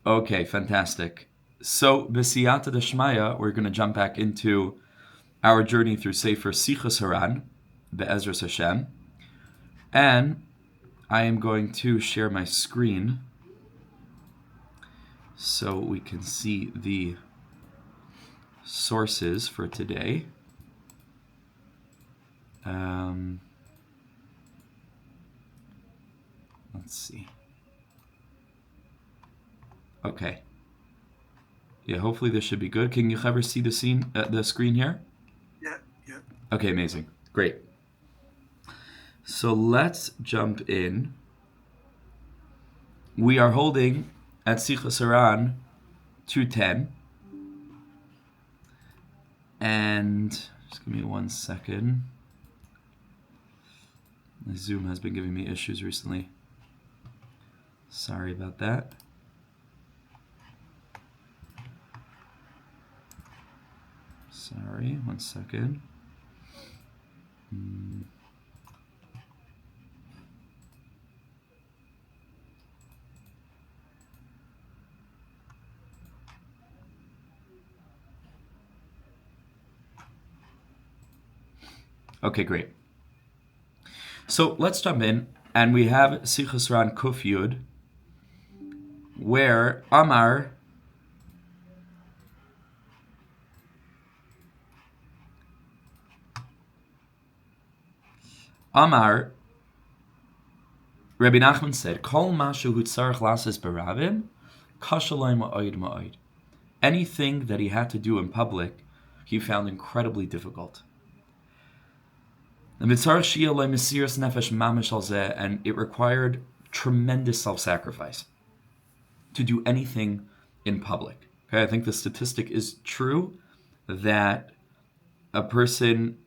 Okay, fantastic. So, B'siyata Deshmaya, we're going to jump back into our journey through Sefer Sichos Haran, Be'ezras Hashem, and I am going to share my screen so we can see the sources for today. Let's see. Okay. Yeah, hopefully this should be good. Can you ever see the screen here? Yeah. Okay, amazing. Great. So let's jump in. We are holding at Sichos Haran 210. And just give me 1 second. My Zoom has been giving me issues recently. Sorry about that. Sorry, 1 second. Okay, great. So let's jump in, and we have Sichos Haran Kuf Yud, where Amar Rebbe Nachman said, Kol mashu hu tzarich lasis beravim, kashalai ma'oid ma'oid. Anything that he had to do in public, he found incredibly difficult. And it required tremendous self-sacrifice to do anything in public. Okay, I think the statistic is true that a person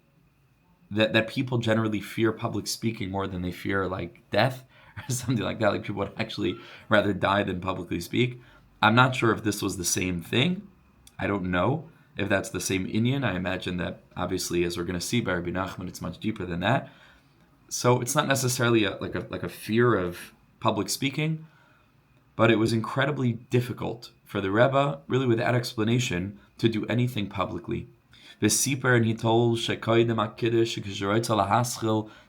that people generally fear public speaking more than they fear like death or something like that. Like people would actually rather die than publicly speak. I'm not sure if this was the same thing. I don't know if that's the same inyan. I imagine that obviously, as we're going to see by Rabbi Nachman, it's much deeper than that. So it's not necessarily like a fear of public speaking, but it was incredibly difficult for the Rebbe, really without explanation, to do anything publicly. V'siper, and he told Shekoidem HaKiddush,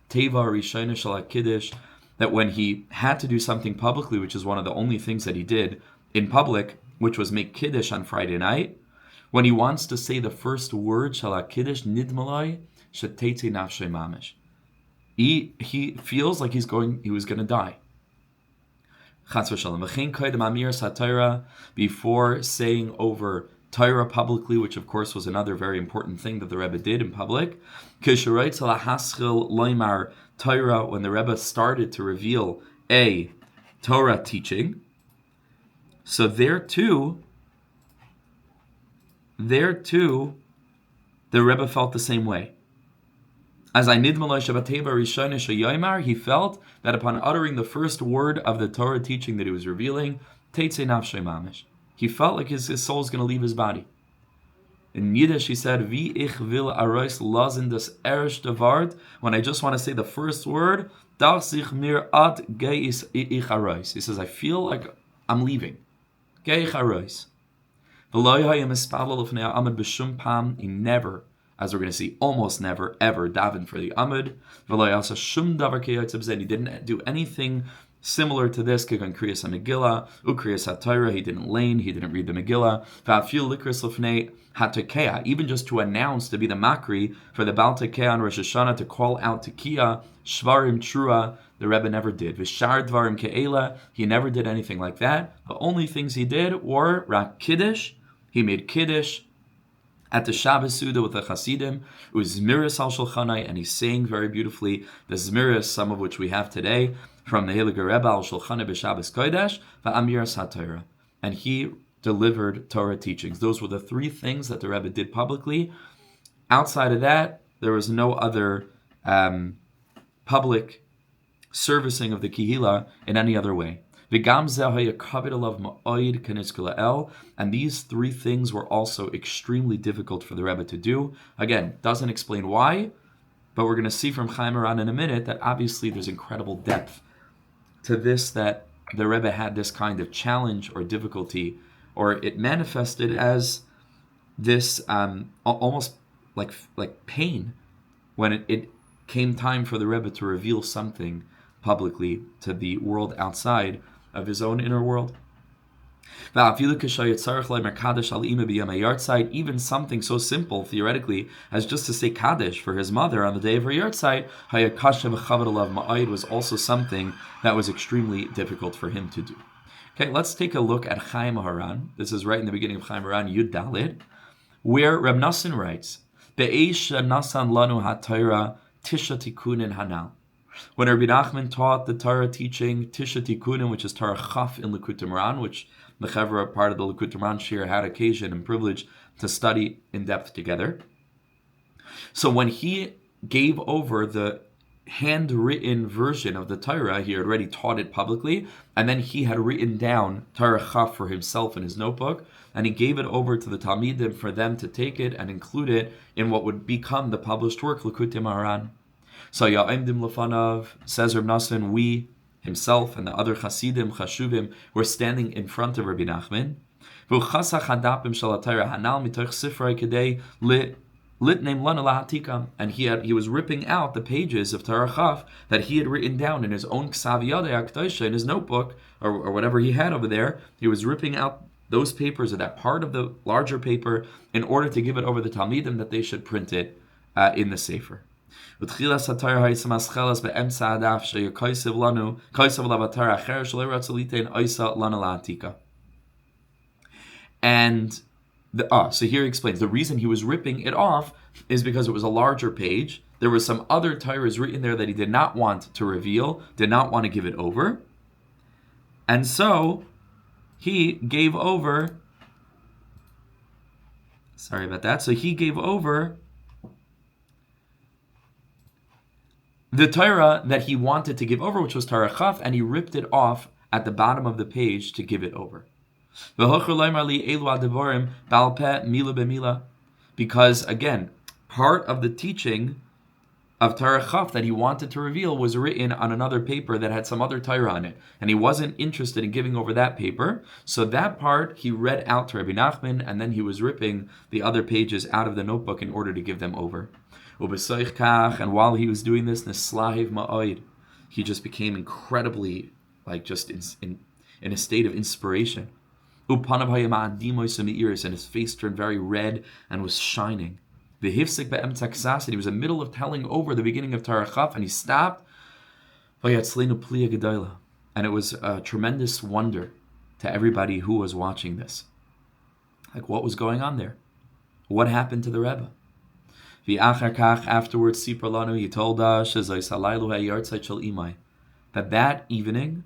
Teva Rishona Shel HaKiddush, that when he had to do something publicly, which is one of the only things that he did in public, which was make Kiddush on Friday night, when he wants to say the first word, Shel HaKiddush, Nidmalai, Sheteitze Nafshe Mamish. He feels like he was going to die. Before saying over Torah publicly, which of course was another very important thing that the Rebbe did in public. Torah, when the Rebbe started to reveal a Torah teaching, so there too, the Rebbe felt the same way. As he felt that upon uttering the first word of the Torah teaching that he was revealing, he felt like his soul is going to leave his body. In Yiddish, he said, "Wie ich will arois lassen das erste Wort." When I just want to say the first word, "Dach sich mir ad geis ich arois." He says, "I feel like I'm leaving." Gei ich arois. V'lo hayem espadel of nea amud b'shum pam. He never, as we're going to see, almost never ever davened for the amud. V'lo yasa shum davar kiyotzav zed. He didn't do anything similar to this, Kigan Kriyas HaMegillah, Ukriyas HaTorah, he didn't lane, he didn't read the Megillah, Va'afil Likris Lefnei HaTekea, even just to announce, to be the Makri, for the Baal Tekea on Rosh Hashanah, to call out Tekiah, Shvarim Trua, the Rebbe never did. V'shar Dvarim Ke'ela, he never did anything like that. The only things he did were Rak Kiddush, he made Kiddush, at the Shabbos Suda with the Hasidim, it was Zmiris al Shulchanai, and he sang very beautifully the Zmiris, some of which we have today, from the Heilige Rebbe al Shulchanai b'Shabbos Kodesh, va'amiras HaTorah. And he delivered Torah teachings. Those were the three things that the Rebbe did publicly. Outside of that, there was no other public servicing of the Kehillah in any other way. And these three things were also extremely difficult for the Rebbe to do. Again, doesn't explain why, but we're going to see from Chaim Haran in a minute that obviously there's incredible depth to this, that the Rebbe had this kind of challenge or difficulty, or it manifested as this almost like pain when it came time for the Rebbe to reveal something publicly to the world outside of his own inner world. Even something so simple, theoretically, as just to say Kaddish for his mother on the day of her yahrzeit, was also something that was extremely difficult for him to do. Okay, let's take a look at Sichos Haran. This is right in the beginning of Sichos Haran, Yud Daled, where Rebbe Nachman writes, "Be'eisha nasan lanu haTorah tisha tikunin hanal." When Rabbi Nachman taught the Torah teaching Tisha Tikunim, which is Torah Chaf in Likutei Moharan, which the Chevra, part of the Likutei Moharan shiur, had occasion and privilege to study in depth together. So when he gave over the handwritten version of the Torah, he had already taught it publicly, and then he had written down Torah Chaf for himself in his notebook, and he gave it over to the Talmidim for them to take it and include it in what would become the published work, Likutei Moharan. So Ya'imdim Lefanav, says Reb Nachman, we, himself, and the other Chasidim, Chashuvim, were standing in front of Rabbi Nachman. And he was ripping out the pages of Torah Chaf that he had written down in his own Ksav Yadei HaKadosh, in his notebook, or whatever he had over there. He was ripping out those papers, or that part of the larger paper, in order to give it over the Talmidim that they should print it in the Sefer. And so here he explains the reason he was ripping it off is because it was a larger page. There were some other Torahs written there that he did not want to reveal, did not want to give it over. And so he gave over, so he gave over the Torah that he wanted to give over, which was Torah Chaf, and he ripped it off at the bottom of the page to give it over. Because, again, part of the teaching of Torah Chaf that he wanted to reveal was written on another paper that had some other Torah on it, and he wasn't interested in giving over that paper, so that part he read out to Rabbi Nachman, and then he was ripping the other pages out of the notebook in order to give them over. And while he was doing this, he just became incredibly, just in a state of inspiration. And his face turned very red and was shining. And he was in the middle of telling over the beginning of Torah Chaf, and he stopped. And it was a tremendous wonder to everybody who was watching this. Like, what was going on there? What happened to the Rebbe? Afterwards, he told us that evening,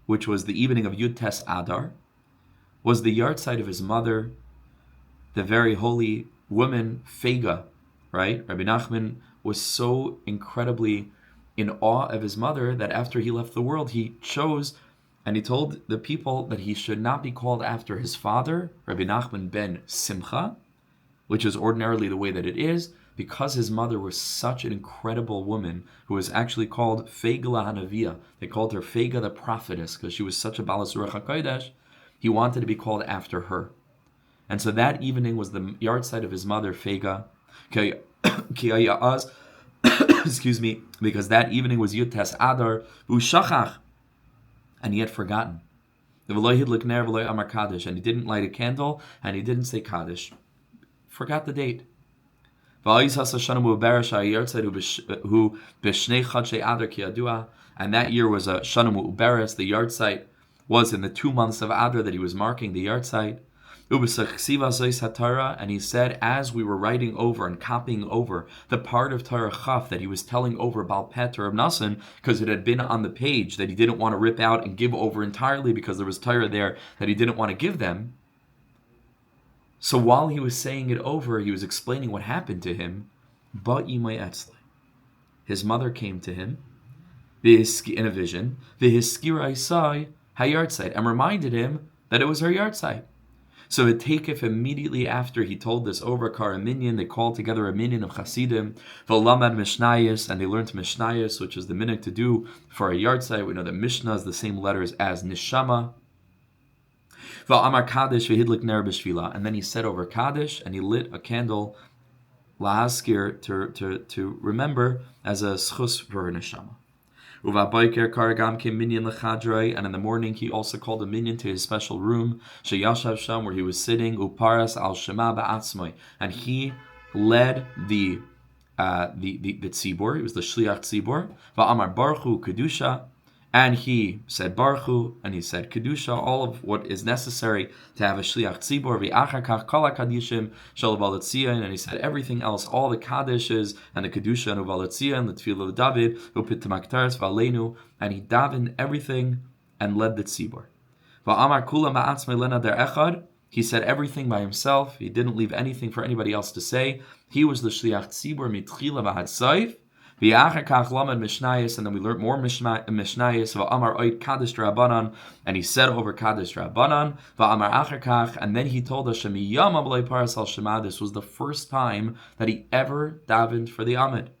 which was the evening of Yud Tes Adar, was the yahrzeit of his mother, the very holy woman, Fega, right? Rabbi Nachman was so incredibly in awe of his mother that after he left the world, he chose, and he told the people that he should not be called after his father, Rabbi Nachman ben Simcha, which is ordinarily the way that it is, because his mother was such an incredible woman who was actually called Fega Hanavia. They called her Fega the prophetess because she was such a Balas Ruach HaKodesh. He wanted to be called after her. And so that evening was the yahrzeit of his mother, Fega. Excuse me, because that evening was Yud Tes Adar, Ushachach, and he had forgotten. And he didn't light a candle, and he didn't say Kaddish. Forgot the date. And that year was a Shana Mu'uberes. The yahrzeit was in the 2 months of Adar that he was marking the yahrzeit. And he said, as we were writing over and copying over the part of Torah Chaf that he was telling over Baal Peh to Reb Nachman, because it had been on the page that he didn't want to rip out and give over entirely because there was Torah there that he didn't want to give them. So while he was saying it over, he was explaining what happened to him. His mother came to him in a vision, and reminded him that it was her yahrzeit. So it taketh immediately after he told this over Kar a minyan, they called together a minyan of Chasidim, V'lamad Mishnayos, and they learned Mishnayos, which is the minhag to do for a yahrzeit. We know that Mishnah is the same letters as Neshama. V'amar Kaddish v'hidlik ner b'shvila, and then he said over Kaddish, and he lit a candle lahaskir to remember as a schus for her Neshama. Uvabayker karagam came minyan lechadrei, and in the morning he also called a minyan to his special room, sheyashav sham, where he was sitting, uparas al shema ba'atzmai, and he led the tzibor. He was the shliach tzibor. Va'amar baruch hu kedusha, and he said baruch hu, and he said kedusha, all of what is necessary to have a shliach tzibor. V'achar kach kol kadishim shel uvalatzion, and he said everything else, all the kadishes and the kedusha and uvalatzion and the tefillah of David, u'pitamaktaris v'aleinu, and he davened everything and led the tzibor. Va'amar kula ma'atzmei lena der echad, he said everything by himself. He didn't leave anything for anybody else to say. He was the shliach tzibor mitchila v'had saif. V'achar kach lamed mishnayos, and then we learned more mishnayos. V'amar oid kaddish rabbanan, and he said over kaddish rabbanan. V'amar achar kach, and then he told us shemiyam ablei paras al shema. This was the first time that he ever davened for the Amid.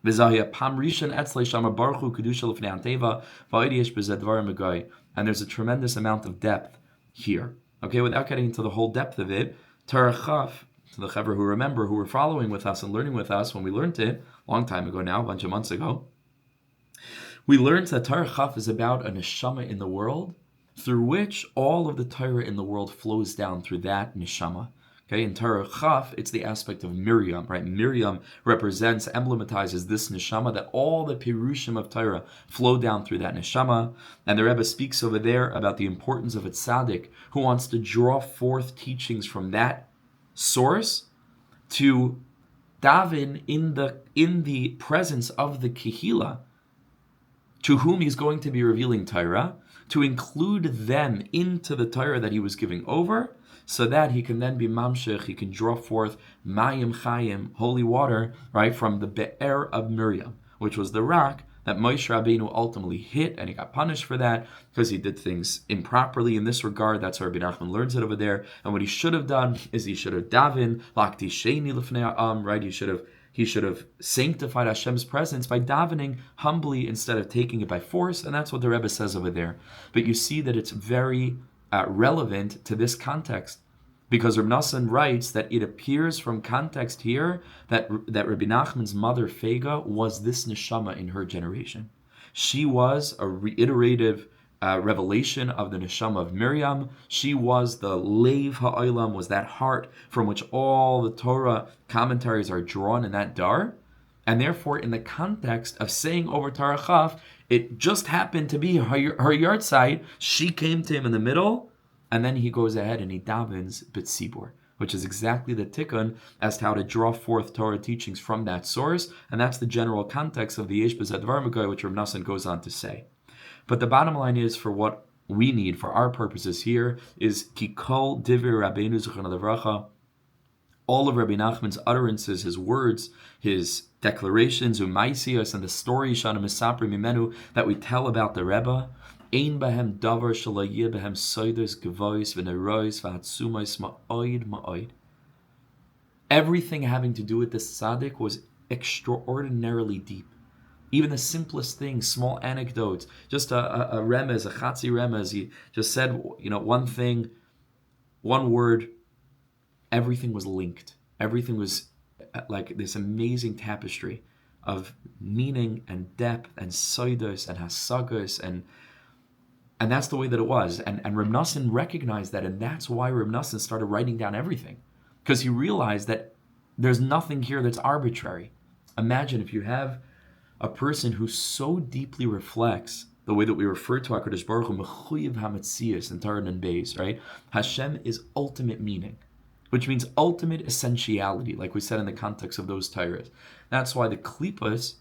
V'zahia pam rishon etzlei shama baruch hu kedusha l'fnei anteva v'oidiyesh b'zeh dvarim megai. And there's a tremendous amount of depth here. Okay, without getting into the whole depth of it, Torah Chaf, to the Chaver who remember, who were following with us and learning with us when we learned it, a long time ago now, a bunch of months ago, we learned that Torah Chaf is about a neshama in the world, through which all of the Torah in the world flows down through that neshama. Okay, in Torah Chaf, it's the aspect of Miriam, right? Miriam represents, emblematizes this neshama, that all the pirushim of Torah flow down through that neshama. And the Rebbe speaks over there about the importance of a tzaddik who wants to draw forth teachings from that source to daven in the presence of the kehila, to whom he's going to be revealing Torah, to include them into the Torah that he was giving over, so that he can then be mamshech, he can draw forth mayim chayim, holy water, right, from the be'er of Miriam, which was the rock that Moshe Rabbeinu ultimately hit, and he got punished for that because he did things improperly in this regard. That's how Rebbe Nachman learns it over there. And what he should have done is he should have daven lakti sheini lefnei ha'am, right? He should have sanctified Hashem's presence by davening humbly instead of taking it by force, and that's what the Rebbe says over there. But you see that it's very relevant to this context, because Rebbe Nachman writes that it appears from context here that Rebbe Nachman's mother Fega was this neshama in her generation. She was a reiterative revelation of the neshama of Miriam. She was the leiv ha'olam, was that heart from which all the Torah commentaries are drawn in that dar. And therefore, in the context of saying over Torah Chaf, it just happened to be her yahrzeit. She came to him in the middle, and then he goes ahead and he davens b'tzibor, which is exactly the tikkun as to how to draw forth Torah teachings from that source, and that's the general context of the yesh b'zeh dvar megoy, which Rebbe Nachman goes on to say. But the bottom line is, for what we need for our purposes here, is ki kol divrei Rabbeinu zichrono livracha, all of Rebbe Nachman's utterances, his words, his declarations, umaisios, and the stories shana misapri mimenu that we tell about the Rebbe, ein bahem davar shelo yeh bahem soidos gevois v'nerois v'hatzumos ma'oid ma'oid. Everything having to do with this tzaddik was extraordinarily deep. Even the simplest things, small anecdotes, just a remez, a chatzi remez. He just said, one thing, one word. Everything was linked. Everything was like this amazing tapestry of meaning and depth and soidos and hasagos, and that's the way that it was. And Rebbe Nachman recognized that, and that's why Rebbe Nachman started writing down everything, because he realized that there's nothing here that's arbitrary. Imagine if you have a person who so deeply reflects the way that we refer to HaKadosh Baruch Hu, mechuyev hametzias in Torah and Beis, right? Hashem is ultimate meaning, which means ultimate essentiality, like we said in the context of those Torahs. That's why the klipas,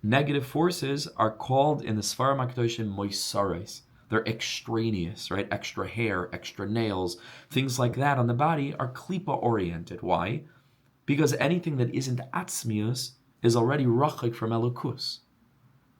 negative forces, are called in the Sfarim HaKadoshim moisares. They're extraneous, right? Extra hair, extra nails, things like that on the body are klipa oriented. Why? Because anything that isn't atzmius is already rachik from elokus,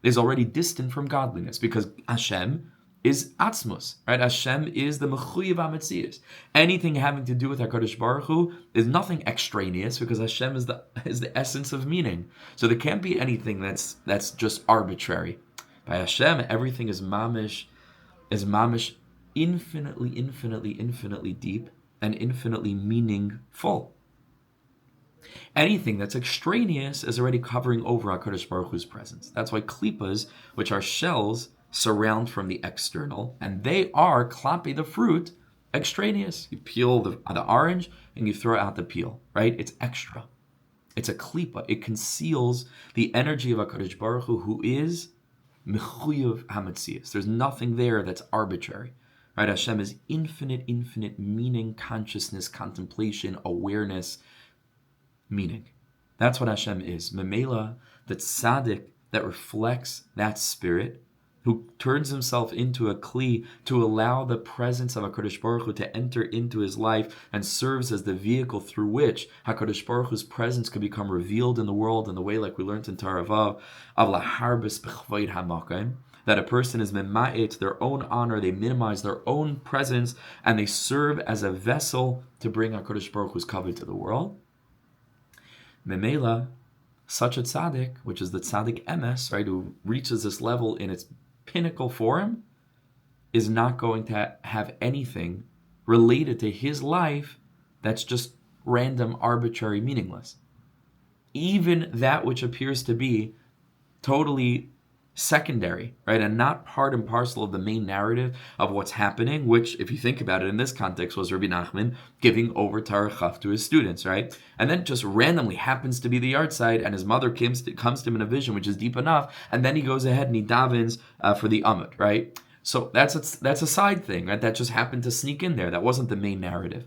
is already distant from godliness, because Hashem is atzmus, right? Hashem is the mechuyev hametzius. Anything having to do with HaKadosh Baruch Hu is nothing extraneous, because Hashem is the essence of meaning. So there can't be anything that's just arbitrary. By Hashem, everything is mamish infinitely, infinitely, infinitely deep and infinitely meaningful. Anything that's extraneous is already covering over HaKadosh Baruch Hu's presence. That's why klippas, which are shells, surround from the external, and they are klape, the fruit, extraneous. You peel the orange and you throw out the peel, right? It's extra. It's a klipa. It conceals the energy of HaKadosh Baruch Hu, who is mechuyev hametzius. There's nothing there that's arbitrary, right? Hashem is infinite, infinite meaning, consciousness, contemplation, awareness, meaning. That's what Hashem is. Memela, the tzaddik that reflects that spirit, who turns himself into a kli to allow the presence of HaKadosh Baruch Hu to enter into his life and serves as the vehicle through which HaKadosh Baruch Hu's presence could become revealed in the world in the way, like we learned in Torah Vav, of laharbis b'chvoid hamakim, that a person is mema'et their own honor, they minimize their own presence, and they serve as a vessel to bring HaKadosh Baruch Hu's kavod to the world. Memela, such a tzaddik, which is the tzaddik emes, right, who reaches this level in its pinnacle form, is not going to have anything related to his life that's just random, arbitrary, meaningless. Even that which appears to be totally secondary, right, and not part and parcel of the main narrative of what's happening, which, if you think about it in this context, was Rebbe Nachman giving over Torah Chaf to his students, right? And then just randomly happens to be the yard side, and his mother comes to him in a vision which is deep enough, and then he goes ahead and he davens for the Amud, right? So that's a side thing, right? That just happened to sneak in there. That wasn't the main narrative.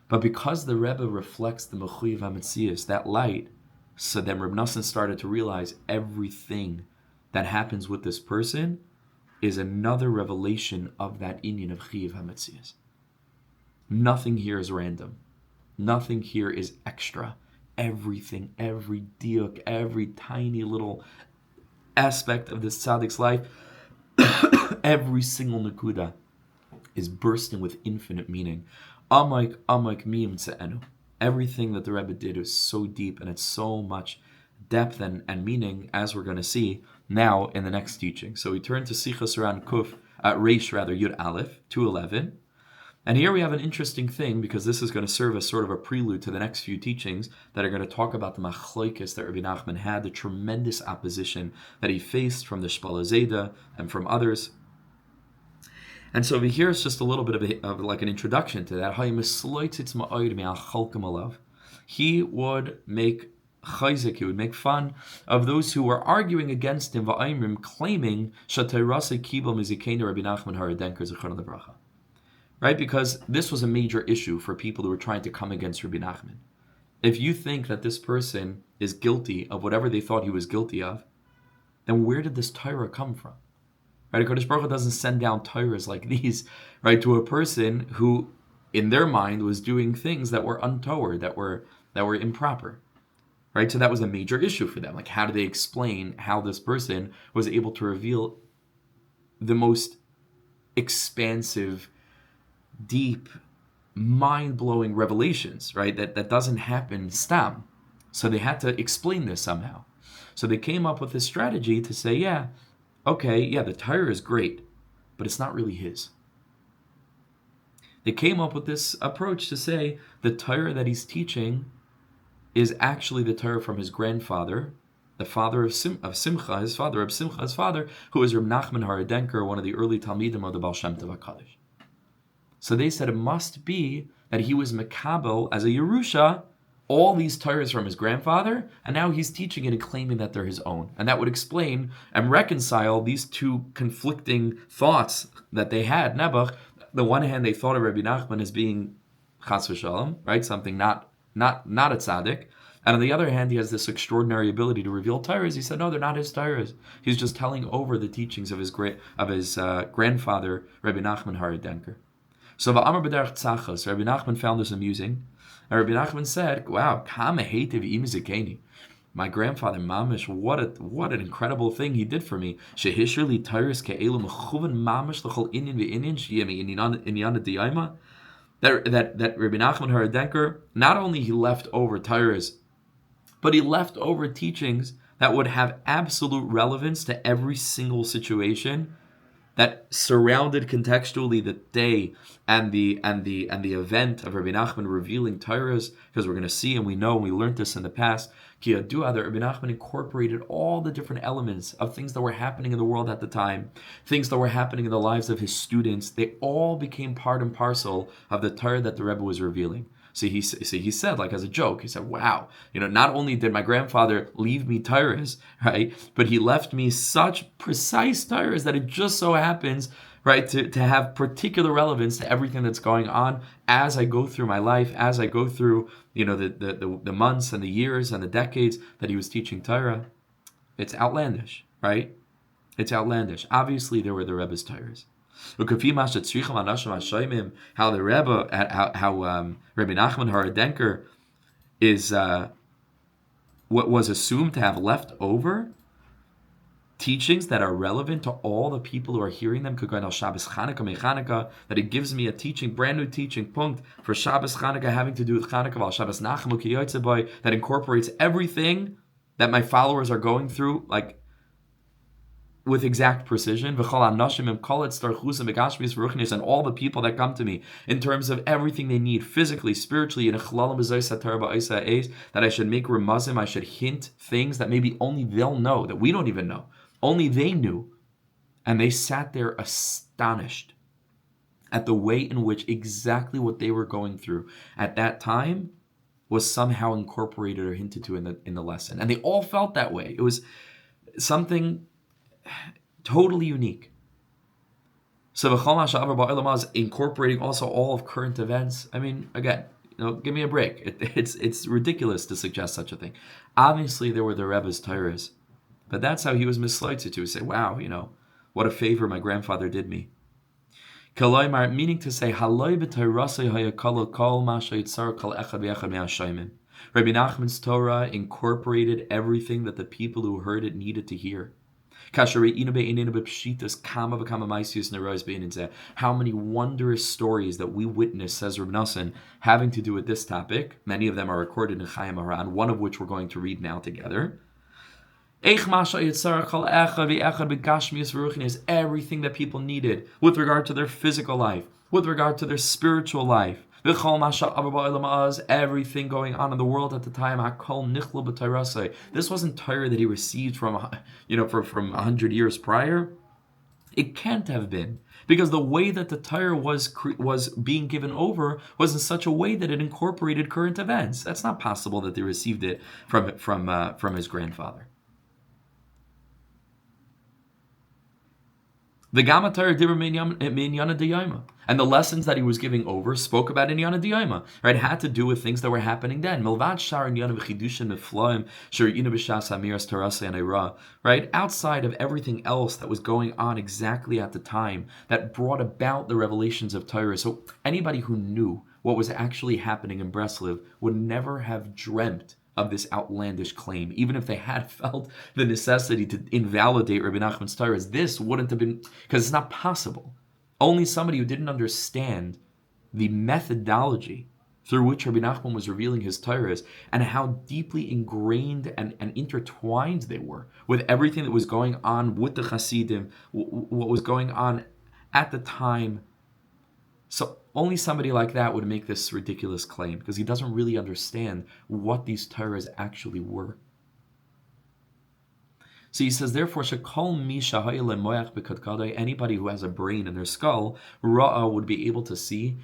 But because the Rebbe reflects the Mechuyev HaMetzius, that light, so then Rebbe Nachman started to realize everything that happens with this person is another revelation of that inyan of Chiyuv HaMetzius. Nothing here is random. Nothing here is extra. Everything, every diuk, every tiny little aspect of this tzaddik's life, every single nakuda is bursting with infinite meaning. Amak miyim tze'enu. Everything that the Rebbe did is so deep, and it's so much depth and meaning, as we're going to see now in the next teaching. So we turn to Sichos Haran Reish Yud Aleph 211, and here we have an interesting thing, because this is going to serve as sort of a prelude to the next few teachings that are going to talk about the machlokes that Rebbe Nachman had, the tremendous opposition that he faced from the Shpala Zeda and from others. And so over here is just a little bit of like an introduction to that. He would make chayzik, he would make fun of those who were arguing against him, claiming right? Because this was a major issue for people who were trying to come against Rebbe Nachman. If you think that this person is guilty of whatever they thought he was guilty of, then where did this Torah come from? Right? HaKadosh Baruch Hu doesn't send down Torahs like these, right, to a person who, in their mind, was doing things that were untoward, that were improper. Right, so that was a major issue for them. Like, how do they explain how this person was able to reveal the most expansive, deep, mind-blowing revelations, right? That doesn't happen stam. So they had to explain this somehow. So they came up with this strategy to say, the Torah is great, but it's not really his. They came up with this approach to say the Torah that he's teaching is actually the Torah from his grandfather, the father of Simcha, his father, who is Rebbe Nachman Haradenker, one of the early Talmidim of the Baal Shem Tov HaKadosh. So they said it must be that he was Mekabel as a Yerusha, all these Torahs from his grandfather, and now he's teaching it and claiming that they're his own. And that would explain and reconcile these two conflicting thoughts that they had. Nebuch, the one hand, they thought of Rebbe Nachman as being Chas v'Shalom, right? Something not a tzaddik. And on the other hand, he has this extraordinary ability to reveal Torahs. He said, no, they're not his Torahs. He's just telling over the teachings of his grandfather, Rebbe Nachman Haradenker. So Va'amar b'derech tzachos, Rebbe Nachman found this amusing. And Rebbe Nachman said, wow, kama heitiv im zekeni. My grandfather, mamish, what an incredible thing he did for me. Shehishli Tyrus ke'elu mechuven mamish l'chol inyan ve'inyan sheyemi inyan diyama. That Rebbe Nachman Haradenker, not only he left over Tyrus, but he left over teachings that would have absolute relevance to every single situation that surrounded contextually the day and the event of Rabbi Nachman revealing Torahs, because we're going to see and we know and we learned this in the past, Ki Yadua, that Rabbi Nachman incorporated all the different elements of things that were happening in the world at the time, things that were happening in the lives of his students. They all became part and parcel of the Torah that the Rebbe was revealing. He said, like as a joke, he said, wow, not only did my grandfather leave me Torahs, right, but he left me such precise Torahs that it just so happens, right, to have particular relevance to everything that's going on as I go through my life, as I go through, the months and the years and the decades that he was teaching Torah. It's outlandish, right? It's outlandish. Obviously, there were the Rebbe's Torahs. How the Rebbe, how Rebbe Nachman Haradenker is what was assumed to have left over teachings that are relevant to all the people who are hearing them. That it gives me a teaching, brand new teaching, punkt, for Shabbos Chanukah having to do with Chanukah, Shabbos Nachmu, that incorporates everything that my followers are going through, like with exact precision, and all the people that come to me in terms of everything they need physically, spiritually, that I should make remazim, I should hint things that maybe only they'll know, that we don't even know. Only they knew. And they sat there astonished at the way in which exactly what they were going through at that time was somehow incorporated or hinted to in the lesson. And they all felt that way. It was something totally unique. So is incorporating also all of current events. I mean, again, give me a break. It's ridiculous to suggest such a thing. Obviously, there were the Rebbe's Torahs, but that's how he was misled to say, wow, what a favor my grandfather did me. Meaning to say, Rabbi Nachman's Torah incorporated everything that the people who heard it needed to hear. How many wondrous stories that we witness, says Rebbe Nachman, having to do with this topic. Many of them are recorded in Sichos Haran, one of which we're going to read now together. Is everything that people needed with regard to their physical life, with regard to their spiritual life, everything going on in the world at the time. This wasn't Torah that he received from 100 years prior. It can't have been, because the way that the Torah was being given over was in such a way that it incorporated current events. That's not possible that they received it from his grandfather. The Gama Torah Dibur Minyana Diyama, and the lessons that he was giving over spoke about Inyana Diyama, right? Had to do with things that were happening then. Milvad Shar Inyana V'Chidushin Mifloim Shar Ina B'Shas Hamiras Tarasa and Eira, right? Outside of everything else that was going on exactly at the time that brought about the revelations of Torah. So anybody who knew what was actually happening in Breslev would never have dreamt of this outlandish claim, even if they had felt the necessity to invalidate Rebbe Nachman's Torahs. This wouldn't have been, because it's not possible. Only somebody who didn't understand the methodology through which Rebbe Nachman was revealing his Torahs and how deeply ingrained and intertwined they were with everything that was going on with the Hasidim, what was going on at the time. So only somebody like that would make this ridiculous claim, because he doesn't really understand what these Torahs actually were. So he says, therefore, anybody who has a brain in their skull, Ra'ah would be able to see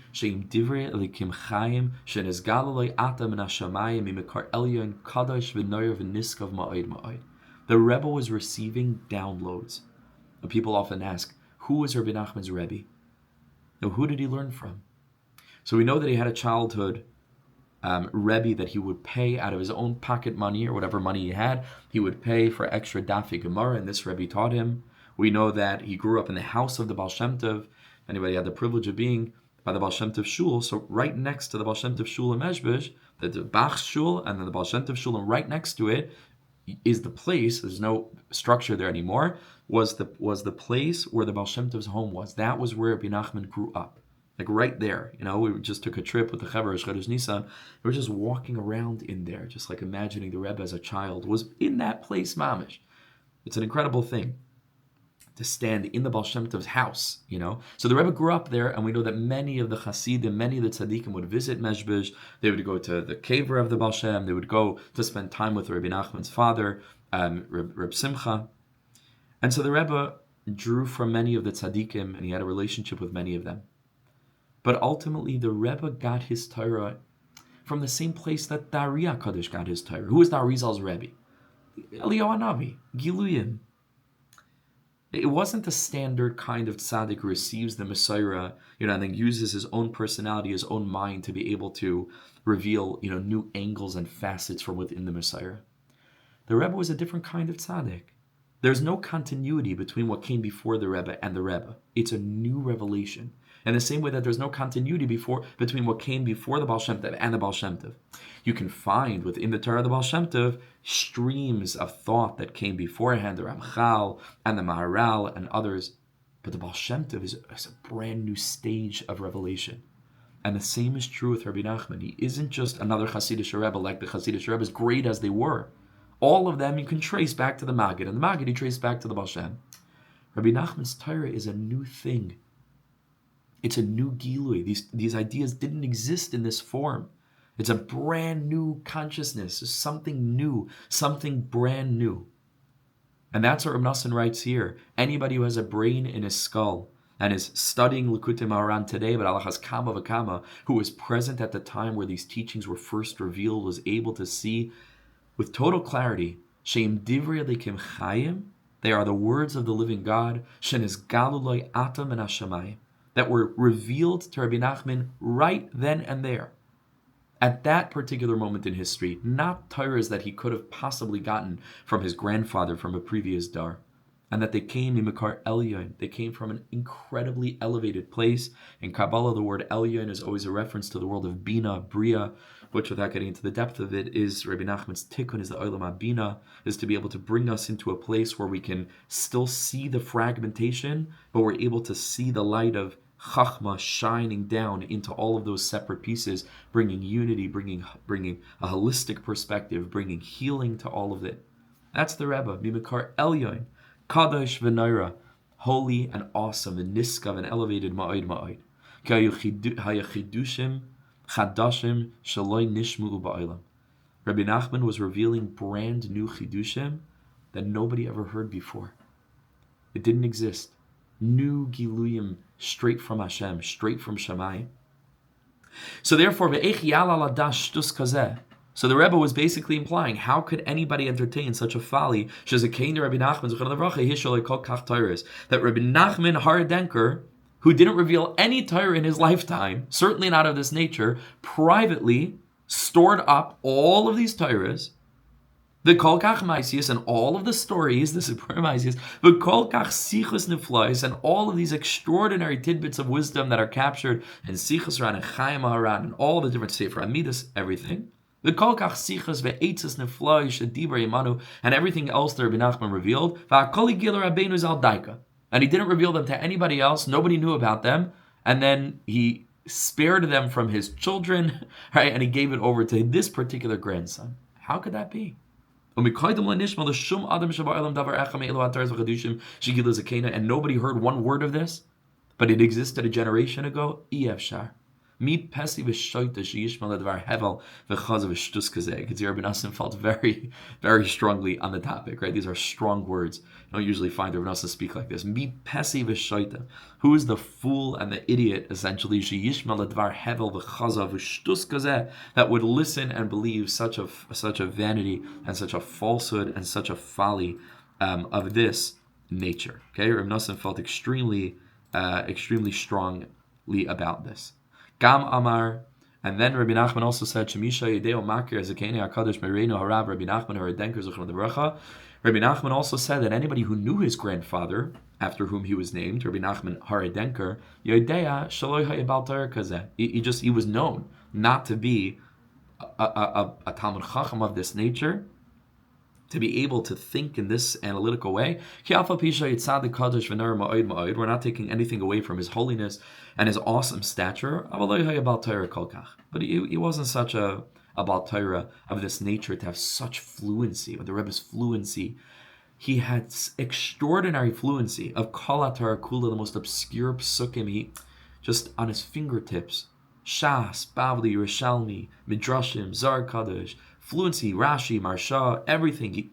the Rebbe was receiving downloads. And people often ask, who was Rebbe Nachman's Rebbe? Now, who did he learn from? So we know that he had a childhood Rebbe that he would pay out of his own pocket money, or whatever money he had. He would pay for extra Dafi Gemara, and this Rebbe taught him. We know that he grew up in the house of the Baal Shem Tov. Anybody had the privilege of being by the Baal Shem Tov Shul, so right next to the Baal Shem Tov Shul in Mezhbish, the Bach Shul, and then the Baal Shem Tov Shul, and right next to it is the place. There's no structure there anymore. Was the place where the Baal Shem Tov's home was. That was where Rebbe Nachman grew up, like right there. We just took a trip with the Chaver Chodesh Nisan. We were just walking around in there, just like imagining the Rebbe as a child was in that place, mamish. It's an incredible thing to stand in the Baal Shem Tov's house, So the Rebbe grew up there, and we know that many of the Hasidim, many of the Tzaddikim would visit Mezhbish. They would go to the kever of the Baal Shem. They would go to spend time with Rebbe Nachman's father, Reb Simcha. And so the Rebbe drew from many of the Tzaddikim, and he had a relationship with many of them. But ultimately, the Rebbe got his Torah from the same place that the Ari HaKadosh got his Torah. Who was the Arizal's Rebbe? Eliyahu Hanavi, Giluyim. It wasn't the standard kind of tzaddik who receives the Messiah, and then uses his own personality, his own mind to be able to reveal, new angles and facets from within the Messiah. The Rebbe was a different kind of tzaddik. There's no continuity between what came before the Rebbe and the Rebbe. It's a new revelation. In the same way that there's no continuity between what came before the Baal Shem Tov and the Baal Shem Tov. You can find within the Torah of the Baal Shem Tov streams of thought that came beforehand, the Ramchal and the Maharal and others. But the Baal Shem Tov is a brand new stage of revelation. And the same is true with Rabbi Nachman. He isn't just another Hasidic Rebbe like the Hasidic Rebbe's, great as they were. All of them you can trace back to the Maggid, and the Maggid you trace back to the Baal Shem. Rabbi Nachman's Torah is a new thing. It's a new Gilui. These ideas didn't exist in this form. It's a brand new consciousness. It's something new, something brand new. And that's what Rebbe Nachman writes here. Anybody who has a brain in his skull and is studying Likutei Moharan today, but Alachas Kama V'Kama, who was present at the time where these teachings were first revealed, was able to see with total clarity, Sheim Divrei Elikim Chayim, they are the words of the living God, Shenisgalu Lo Atam and Hashemayim, that were revealed to Rabbi Nachman right then and there. At that particular moment in history, not Torahs that he could have possibly gotten from his grandfather from a previous dar, and that they came Mimikar Elyon. They came from an incredibly elevated place. In Kabbalah, the word Elyon is always a reference to the world of Bina, Bria, which, without getting into the depth of it, is Rabbi Nachman's tikkun, is the Olam HaBina, is to be able to bring us into a place where we can still see the fragmentation, but we're able to see the light of Chachma shining down into all of those separate pieces, bringing unity, bringing a holistic perspective, bringing healing to all of it. That's the Rebbe, Mimikar Elyon, Kadosh v'Noira, holy and awesome, and niskav and elevated ma'od ma'od. Hayachidushim chadashim shaloi nishmu ba'olam. Rabbi Nachman was revealing brand new chidushim that nobody ever heard before. It didn't exist. New giluyim straight from Hashem, straight from Shamayim. So therefore, so the Rebbe was basically implying, how could anybody entertain such a folly? That Rabbi Nachman Haradenker, who didn't reveal any Torah in his lifetime, certainly not of this nature, privately stored up all of these Torahs, the Kol Kach Maisius and all of the stories, the Supreme Maisius, the Kol Kach Sichos Niflois and all of these extraordinary tidbits of wisdom that are captured in Sichos Haran and Chaim Haran and all the different Sefer Amidas, everything. The Kol Kach Sichos ve'etzes Niflois shedibra Yimanu and everything else that Rabbi Nachman revealed. Va'akoli Gil Rabbeinu Zal Daika. And he didn't reveal them to anybody else. Nobody knew about them. And then he spared them from his children, right? And he gave it over to this particular grandson. How could that be? And nobody heard one word of this, but it existed a generation ago. You could see Rabbi Nachman felt very, very strongly on the topic, right? These are strong words. You don't usually find Rabbi Nachman speak like this. Who is the fool and the idiot, essentially, that would listen and believe such a vanity and such a falsehood and such a folly of this nature? Okay, Rabbi Nachman felt extremely strongly about this. Gam Amar, and then Rabbi Nachman also said, Shemisha Yedeo Makir Ezekene HaKadosh Mereinu Harav Rabbi Nachman Haradenker Zochron Debracha. Rabbi Nachman also said that anybody who knew his grandfather, after whom he was named, Rabbi Nachman Haradenker, Yedea Shaloi Hayabal Torah Kazeh. He was known not to be a Talmud Chacham of this nature, to be able to think in this analytical way. We're not taking anything away from his holiness and his awesome stature. But he wasn't such a Baal Torah of this nature to have such fluency, with the Rebbe's fluency. He had extraordinary fluency of Kol Torah Kula, the most obscure psukim, he just on his fingertips. Shas, Bavli, Rishalmi, Midrashim, Zar Kadosh, fluency, Rashi, Marsha, everything.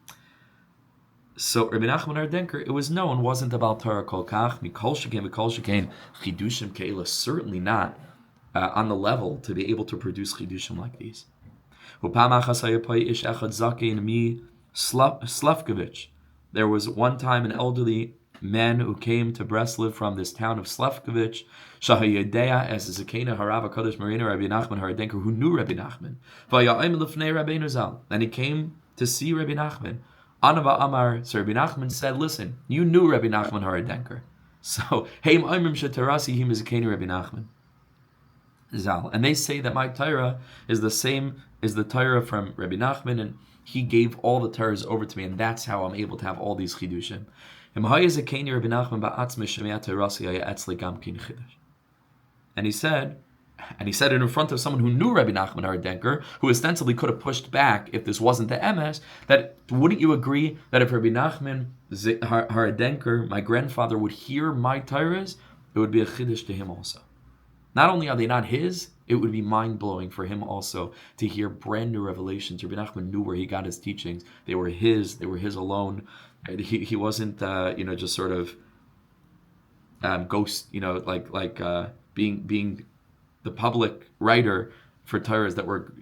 So Rebbe Nachman Ardenker, it was known, wasn't about Torah Kol Kach, Mikol Shekain, Chidushim Keila, certainly not on the level to be able to produce Chidushim like these. Slavkovich. There was one time an elderly man who came to Breslov from this town of Slavkovich, Shahayadea, as a Zakena Harava Kadosh Marina Rabbi Nachman Haradenker, who knew Rabbi Nachman. And he came to see Rabbi Nachman. Anava Amar, so Rabbi Nachman said, listen, you knew Rabbi Nachman Haradenker. So, Heim Aimrim Shatarasi him is Zakena Rabbi Nachman. Zal. And they say that my Torah is the same as the Torah from Rebbe Nachman, and he gave all the Torahs over to me, and that's how I'm able to have all these chidushim. And he said it in front of someone who knew Rebbe Nachman Haradenker, who ostensibly could have pushed back if this wasn't the MS, that wouldn't you agree that if Rebbe Nachman Haradenker, my grandfather, would hear my Torahs, it would be a chiddush to him also. Not only are they not his, it would be mind-blowing for him also to hear brand new revelations. Rabbi Nachman knew where he got his teachings. They were his alone. He wasn't, just sort of ghost, being the public writer for Torahs that were,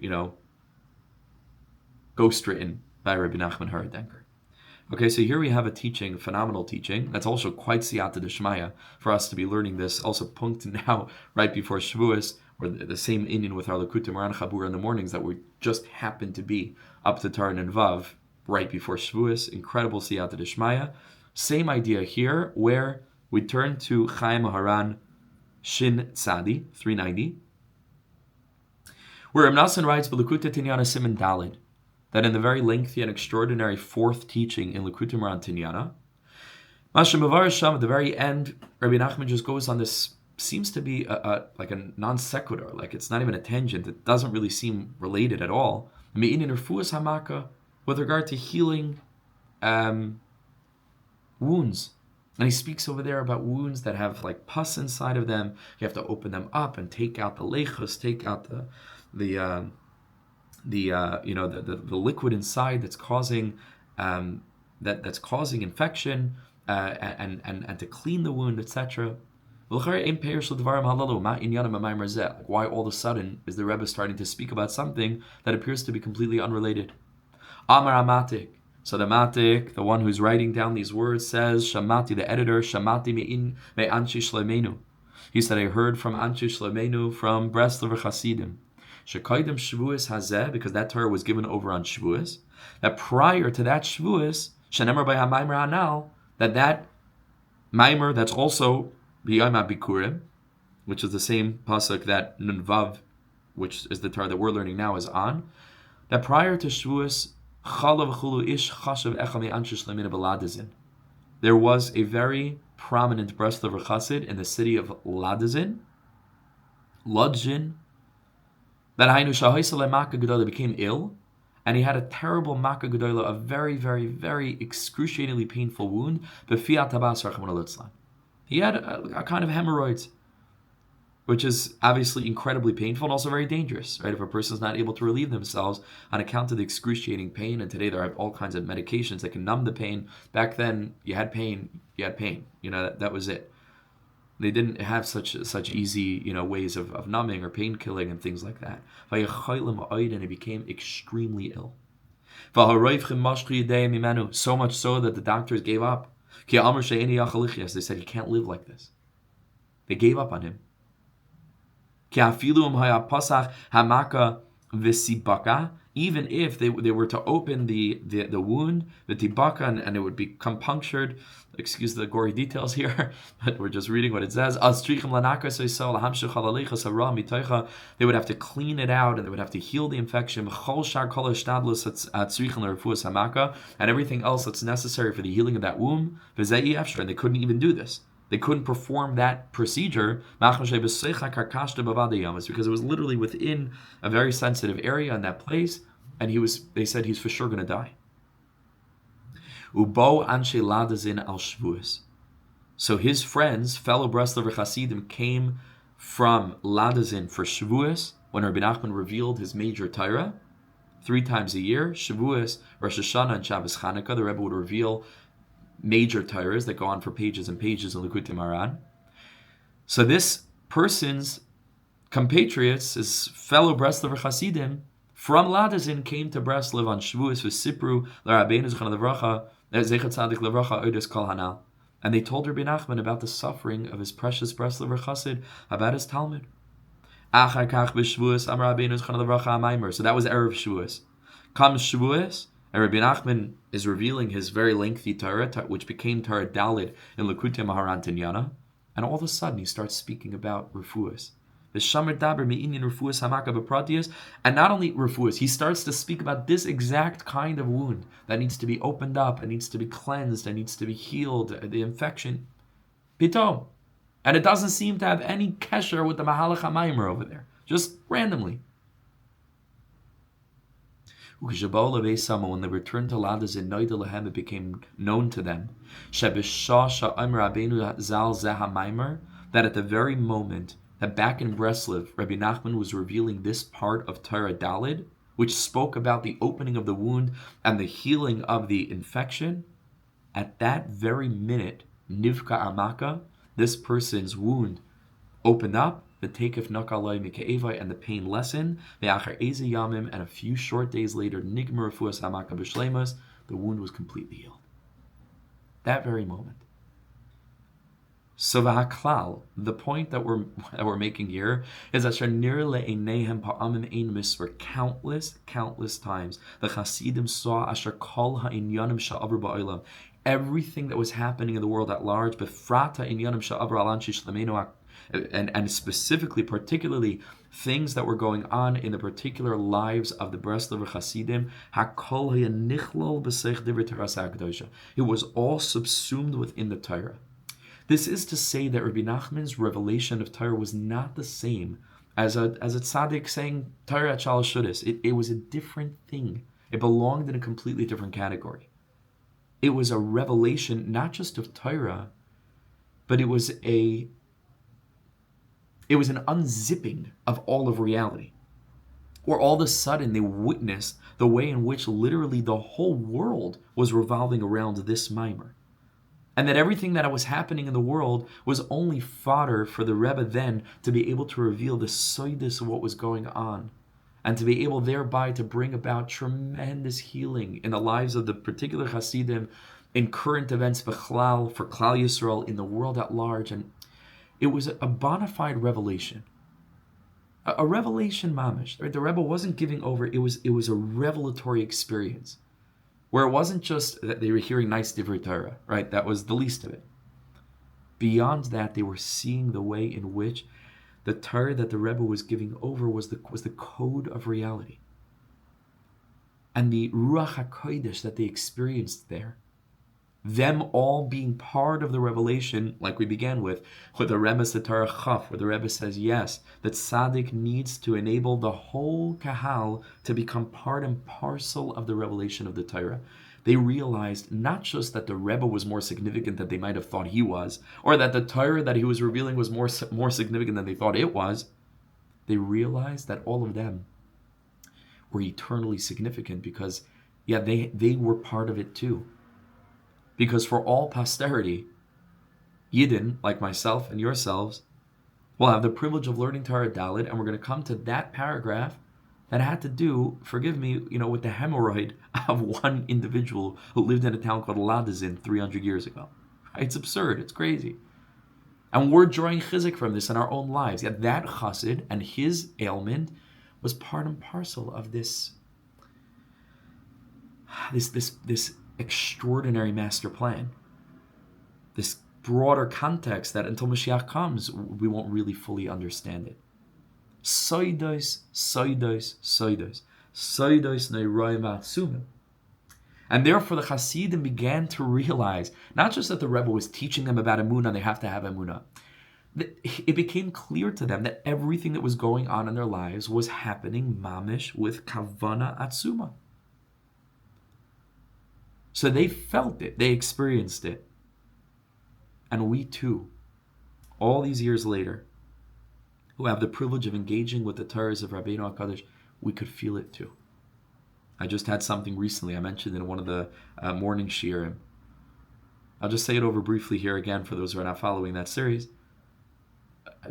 ghost-written by Rabbi Nachman Haradenker. Okay, so here we have a teaching, a phenomenal teaching, that's also quite siyata d'shmaya for us to be learning this, also punked now, right before Shavuos, or the same Indian with our Lakutim Moran Chabur in the mornings that we just happen to be up to Taran and Vav, right before Shavuos, incredible siyata d'shmaya. Same idea here, where we turn to Sichos Haran, Shin Tzadi, 390, where Rebbe Nachman writes, B'Lekutei Tinyana Siman Dalid, that in the very lengthy and extraordinary fourth teaching in Likutei Moharan Tinyana, Mashem Mavar Sham, at the very end, Rabbi Nachman just goes on this, seems to be like a non sequitur, like it's not even a tangent, it doesn't really seem related at all. Me'inin Refuas Hamaka, with regard to healing wounds. And he speaks over there about wounds that have like pus inside of them. You have to open them up and take out the lechus, take out the liquid inside that's causing that's causing infection and to clean the wound, etc. Why all of a sudden is the Rebbe starting to speak about something that appears to be completely unrelated? Amar Amatik. So the Matik, the one who's writing down these words, says, Shamati, the editor, Shamati me Anshi Shleimenu. He said, I heard from Anshi Shleimenu from Breslov Chasidim. Shekaidim Shavuos Hazeh, because that Torah was given over on Shavuos, that prior to that Shavuos, Shenemar by HaMaimer Hanal, that Maimer, that's also B'Yom HaBikurim, which is the same pasuk that Nun Vav, which is the Torah that we're learning now, is on, that prior to Shavuos, there was a very prominent Breslov Chassid in the city of Ladzin, that Hainu Shahoisale Makkah Gedola became ill, and he had a terrible Makkah Gedola, a very, very, very excruciatingly painful wound. He had a kind of hemorrhoids, which is obviously incredibly painful and also very dangerous, right? If a person is not able to relieve themselves on account of the excruciating pain, and today there are all kinds of medications that can numb the pain. Back then, you had pain. That was it. They didn't have such easy, ways of numbing or pain killing and things like that. And he became extremely ill. So much so that the doctors gave up. They said he can't live like this. They gave up on him. Visibaka, even if they were to open the wound, the tibaka, and it would become punctured. Excuse the gory details here, but we're just reading what it says. They would have to clean it out, and they would have to heal the infection, and everything else that's necessary for the healing of that womb. And they couldn't even do this. They couldn't perform that procedure because it was literally within a very sensitive area in that place, and they said he's for sure going to die. So his friends, fellow Breslover Hasidim, came from Ladazin for Shavuos, when Rebbe Nachman revealed his major Torah 3 times a year. Shavuos, Rosh Hashanah, and Shabbos Chanukah, the Rebbe would reveal major Torahs that go on for pages and pages in Likutei Moharan. So this person's compatriots, his fellow Breslover Hasidim from Ladazin, came to Breslov on Shavuos with Sipru L'Rabbeinu Zechon Levracha Zechat Tzadik Levracha Odes Kol Hanal, and they told Rebbe Nachman about the suffering of his precious Breslover Chassid, about his Talmud. Achar Kach b'Shavuos Amar Rabbeinu Zechon Levracha Amaimer. So that was Erev Shavuos. Comes Shavuos, and Rebbe Nachman is revealing his very lengthy Torah, which became Torah Dalid in Likutei Moharan Tinyana, and all of a sudden he starts speaking about Refuos. The Shamer Daber Me'inyan Refuos Hamaka B'Pratius, and not only Refuos, he starts to speak about this exact kind of wound that needs to be opened up, and needs to be cleansed, and needs to be healed, the infection. Pitom. And it doesn't seem to have any kesher with the Mahalach HaMaimer over there, just randomly. When they returned to Ladazin, it became known to them that at the very moment that back in Breslov, Rabbi Nachman was revealing this part of Torah Dalid, which spoke about the opening of the wound and the healing of the infection, at that very minute, Nivka Amaka, this person's wound opened up, the Takef Nakalai Mikaevai, and the pain lessened, the Achar Eze Yamim, and a few short days later, Nigmar Refuas Hamaka B'Shleimas, the wound was completely healed. That very moment. So v'haklal, the point that we're making here is that for countless times the Hasidim saw asher kol ha'inyanim sha'avar ba'olam, everything that was happening in the world at large, befrata inyanim sha'avar alan shishlamenu, and specifically, particularly, things that were going on in the particular lives of the Breslover Hasidim, it was all subsumed within the Torah. This is to say that Rabbi Nachman's revelation of Torah was not the same as a tzaddik saying Torah at Shalosh Shudas. It was a different thing. It belonged in a completely different category. It was a revelation not just of Torah, but it was an unzipping of all of reality. Where all of a sudden they witnessed the way in which literally the whole world was revolving around this mimer. And that everything that was happening in the world was only fodder for the Rebbe then to be able to reveal the soidus of what was going on, and to be able thereby to bring about tremendous healing in the lives of the particular Hasidim, in current events b'chlal, for Klal Yisrael, in the world at large. And it was a bona fide revelation. A revelation mamish. Right? The Rebbe wasn't giving over, it was a revelatory experience. Where it wasn't just that they were hearing nice divrei Torah, right? That was the least of it. Beyond that, they were seeing the way in which the Torah that the Rebbe was giving over was the code of reality. And the Ruach HaKodesh that they experienced there, them all being part of the revelation, like we began with the Rebbe Torah Chaf, where the Rebbe says, yes, that Tzaddik needs to enable the whole Kahal to become part and parcel of the revelation of the Torah. They realized not just that the Rebbe was more significant than they might have thought he was, or that the Torah that he was revealing was more significant than they thought it was. They realized that all of them were eternally significant because, yeah, they were part of it too. Because for all posterity, Yidden, like myself and yourselves, will have the privilege of learning Torah Dalid, and we're going to come to that paragraph that had to do, forgive me, with the hemorrhoid of one individual who lived in a town called Ladazin 300 years ago. It's absurd. It's crazy. And we're drawing chizik from this in our own lives. Yet that chassid and his ailment was part and parcel of this extraordinary master plan, this broader context that until Mashiach comes, we won't really fully understand it. Soidos, soidos, soidos. Soidos neiroim atzumim. And therefore the Hasidim began to realize, not just that the Rebbe was teaching them about Emunah, they have to have Emunah. It became clear to them that everything that was going on in their lives was happening mamish with kavana atzuma. So they felt it, they experienced it. And we too, all these years later, who have the privilege of engaging with the Torahs of Rabbeinu HaKadosh, we could feel it too. I just had something recently, I mentioned in one of the morning shiurim. I'll just say it over briefly here again for those who are not following that series.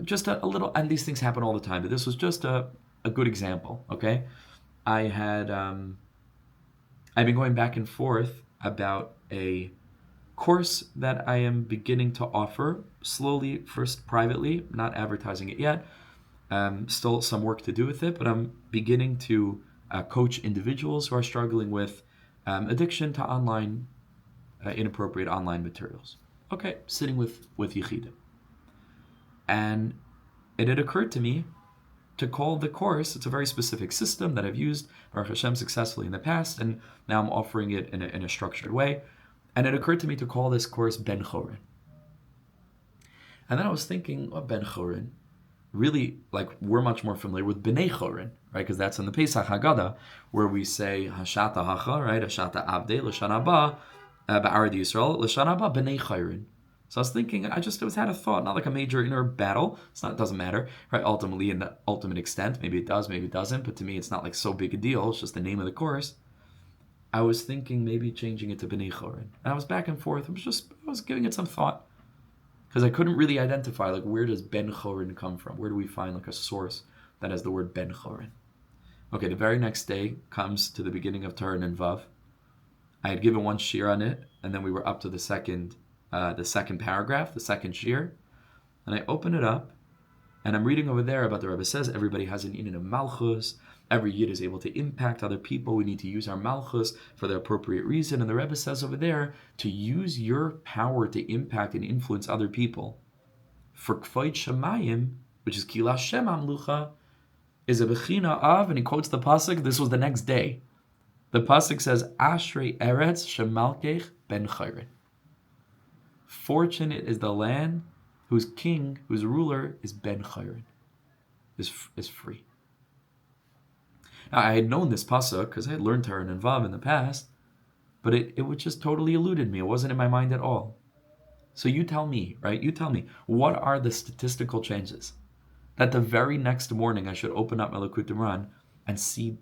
Just a little, and these things happen all the time, but this was just a good example, okay? I've been going back and forth about a course that I am beginning to offer slowly, first privately, not advertising it yet. Still some work to do with it, but I'm beginning to coach individuals who are struggling with addiction to online, inappropriate online materials. Okay, sitting with Yechidim. And it had occurred to me to call the course, it's a very specific system that I've used, Baruch Hashem, successfully in the past, and now I'm offering it in a structured way. And it occurred to me to call this course Ben Chorin. And then I was thinking, Ben Chorin, really, like, we're much more familiar with Bnei Chorin, right? Because that's in the Pesach Haggadah, where we say Hashata Hacha, right? Hashata Avdei, L'Shana Haba, Ba'arad Yisrael, L'Shana Haba, Bnei Chorin. So I was thinking, I just had a thought, not like a major inner battle. It doesn't matter, right? Ultimately, in the ultimate extent, maybe it does, maybe it doesn't. But to me, it's not like so big a deal. It's just the name of the course. I was thinking maybe changing it to Bnei Chorin. And I was back and forth. I was giving it some thought. Because I couldn't really identify, like, where does Ben Chorin come from? Where do we find, like, a source that has the word Ben Chorin? Okay, the very next day comes to the beginning of Torah and Vav. I had given one shiur on it, and then we were up to the second paragraph, the second shiur. And I open it up, and I'm reading over there about the Rebbe says everybody has an inyan of Malchus. Every Yid is able to impact other people. We need to use our Malchus for the appropriate reason. And the Rebbe says over there, to use your power to impact and influence other people for Kvoid Shemayim, which is Kila Shem Amlucha, is a bechina of, and he quotes the pasuk, this was the next day. The pasuk says, Ashrei Eretz Shemalkech Ben Chorin. Fortunate is the land whose king, whose ruler is Ben Chorin, is free. Now, I had known this pasuk because I had learned Torah and Vav in the past, but it would just totally eluded me. It wasn't in my mind at all. So you tell me, right? You tell me, what are the statistical chances that the very next morning I should open up Melekut Imran and see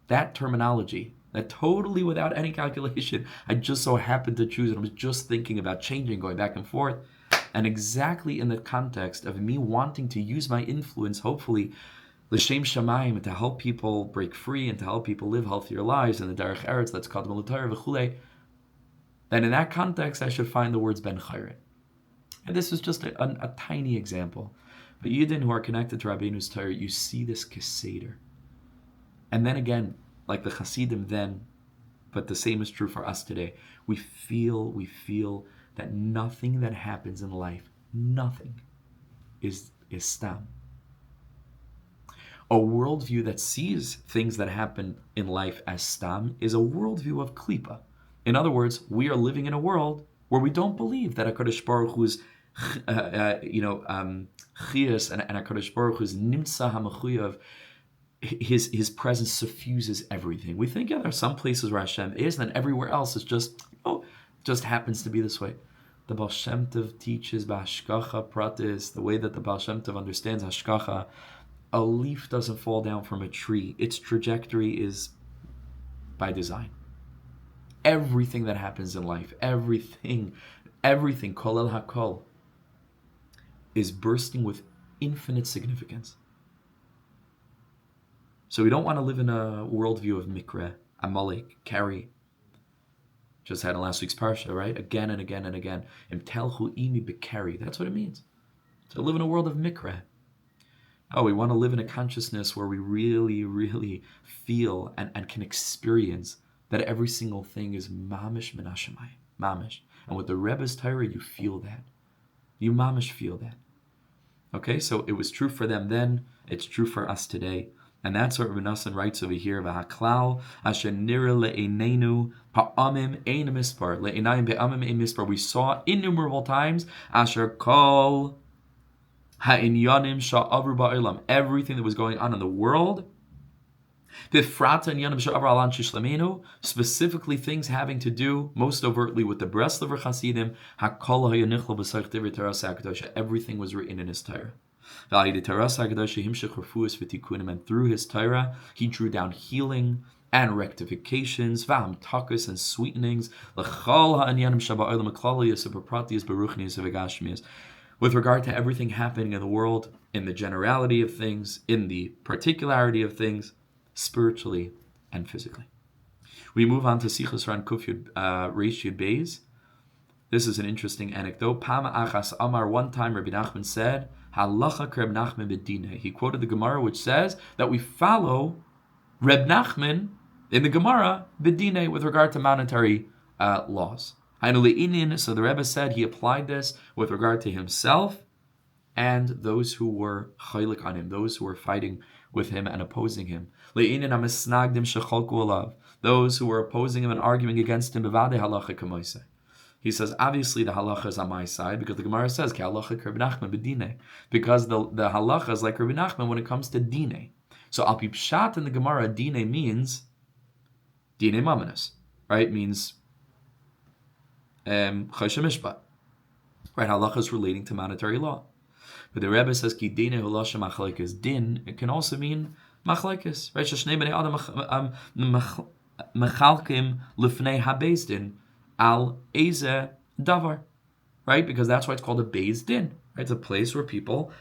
that terminology, that totally without any calculation, I just so happened to choose it. I was just thinking about changing, going back and forth, and exactly in the context of me wanting to use my influence, hopefully, L'Shem Shamayim, to help people break free and to help people live healthier lives in the Derech Eretz, that's called Military V'chulei, then in that context I should find the words Ben Chorin. And this is just a tiny example. But Yidden who are connected to Rabbeinu's Torah, you see this Keseder. And then again, like the Hasidim then, but the same is true for us today, we feel that nothing that happens in life, nothing is stam. A worldview that sees things that happen in life as stam is a worldview of klipa. In other words, we are living in a world where we don't believe that HaKadosh Baruch Hu's chiyas and HaKadosh Baruch Hu's nimtza hamachuyav, his presence suffuses everything. We think, yeah, there are some places where Hashem is, and then everywhere else is just happens to be this way. The Baal Shem Tov teaches b'hashkacha pratis, the way that the Baal Shem Tov understands hashkacha. A leaf doesn't fall down from a tree. Its trajectory is by design. Everything that happens in life, everything, kol el hakol, is bursting with infinite significance. So we don't want to live in a worldview of mikra, amalek, carry. Just had in last week's parsha, right? Again and again and again. Im telchu imi bekari. That's what it means. To live in a world of mikra. Oh, we want to live in a consciousness where we really, really feel and can experience that every single thing is mamish min hashemayim, mamish. And with the Rebbe's Torah, you feel that. You mamish feel that. Okay, so it was true for them then, it's true for us today. And that's what Rebbe Nachman writes over here. V'haklal asher nira le'einenu pa'amim ein mispar. Le'einayim be'amim ein mispar. We saw innumerable times asher kol ha'inyanim sha'avru ba'olam. Everything that was going on in the world. Specifically things having to do most overtly with the Breslover Chasidim. Everything was written in his Torah. And through his Torah, he drew down healing and rectifications, and sweetenings, with regard to everything happening in the world, in the generality of things, in the particularity of things, spiritually and physically. We move on to Sichos Haran Kuf Yud Reish Yud Beis. This is an interesting anecdote. Pama achas amar, one time Rebbe Nachman said, Halacha Rebbe Nachman b'dinei. He quoted the Gemara, which says that we follow Rebbe Nachman in the Gemara b'dinei with regard to monetary laws. So the Rebbe said he applied this with regard to himself and those who were chaylik on him, those who were fighting with him and opposing him. Those who were opposing him and arguing against him. He says, obviously the halacha is on my side, because the Gemara says, because the halacha is like Rebbe Nachman when it comes to dine. So al pi pshat in the Gemara, dine means dine mamanis, right? Means choshe mishpat, right? Halacha is relating to monetary law. But the Rebbe says, ki dine hu lashon machlekes din, it can also mean machlekes, right? Sheshnei bnei adam mechalkim lifnei habeis din al eze davar, right? Because that's why it's called a beis din, right? It's a place where people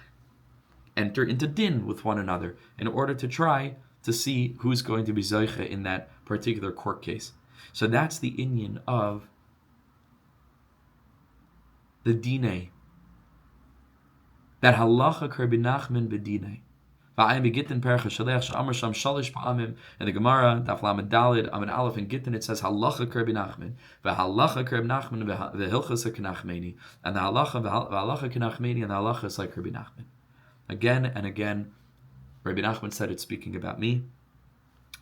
enter into din with one another in order to try to see who's going to be zoiche in that particular court case. So that's the inyan of the dinei. That halacha Rebbe Nachman b'dinei. And the Gemara, Daf Lamed Daled, Amid Aleph and Gittin, it says halacha Rebbe Nachman, v'halacha Rebbe Nachman v'hilchas Knachmeni, and the halacha Knachmeni, and the halacha is like Rebbe Nachman. Again and again, Rebbe Nachman said it speaking about me.